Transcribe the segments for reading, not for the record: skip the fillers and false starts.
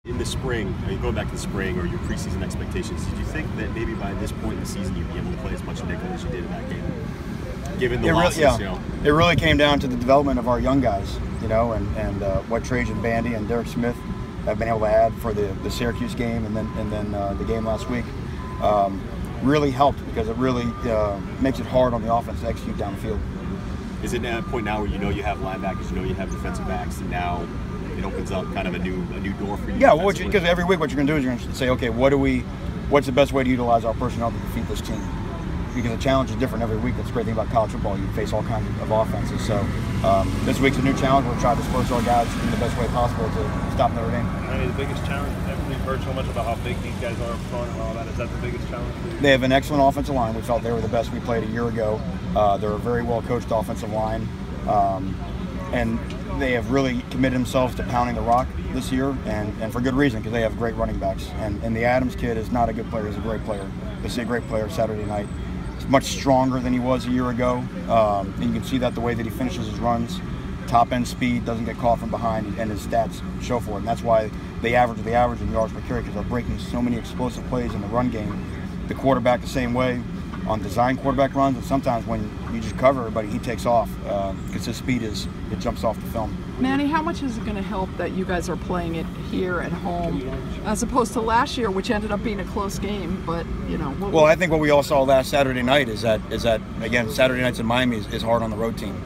In the spring, going back to the spring or your preseason expectations, did you think that maybe by this point in the season you'd be able to play as much nickel as you did in that game? Given the losses, It really came down to the development of our young guys, and what Trajan Bandy and Derek Smith have been able to add for the Syracuse game and then the game last week. Really helped because it really makes it hard on the offense to execute down the field. Is it at a point now where you have linebackers, you have defensive backs, and now it opens up kind of a new door for you? Yeah, well, because every week what you're going to do is you're going to say, okay, what's the best way to utilize our personnel to defeat this team? Because the challenge is different every week. That's the great thing about college football. You face all kinds of offenses. So this week's a new challenge. We'll try to disperse our guys in the best way possible to stop Notre Dame. I mean, the biggest challenge, we've heard so much about how big these guys are up front and all that. Is that the biggest challenge for you? They have an excellent offensive line. We felt they were the best we played a year ago. They're a very well-coached offensive line. And they have really committed themselves to pounding the rock this year, and for good reason, because they have great running backs. And the Adams kid is not a good player, he's a great player. You'll see a great player Saturday night. He's much stronger than he was a year ago, and you can see that the way that he finishes his runs, top-end speed, doesn't get caught from behind, and his stats show for it. And that's why they average in yards per carry, because they're breaking so many explosive plays in the run game. The quarterback the same way on design quarterback runs, and sometimes when you just cover everybody, he takes off because his speed it jumps off the film. Manny, how much is it going to help that you guys are playing it here at home as opposed to last year, which ended up being a close game? But well, I think what we all saw last Saturday night is that again, Saturday nights in Miami is hard on the road team.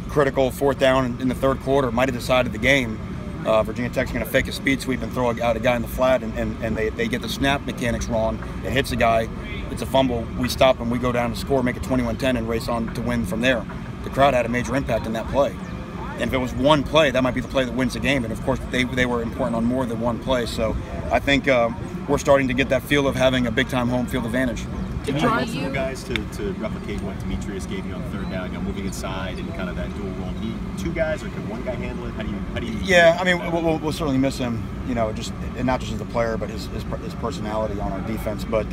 Critical fourth down in the third quarter might have decided the game. Virginia Tech's going to fake a speed sweep and throw out a guy in the flat, and they get the snap mechanics wrong. It hits a guy, it's a fumble, we stop and we go down to score, make it 21-10 and race on to win from there. The crowd had a major impact in that play. And if it was one play, that might be the play that wins the game. And of course, they were important on more than one play. So I think we're starting to get that feel of having a big-time home field advantage. Can you want you guys to replicate what Demetrius gave you on third down, moving inside and kind of that dual role? Two guys, or can one guy handle it? How do you? Yeah, I mean, we'll certainly miss him. Just and not just as a player, but his personality on our defense. But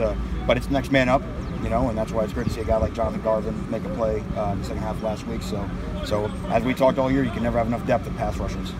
it's next man up, and that's why it's great to see a guy like Jonathan Garvin make a play in the second half of last week. So as we talked all year, you can never have enough depth of pass rushers.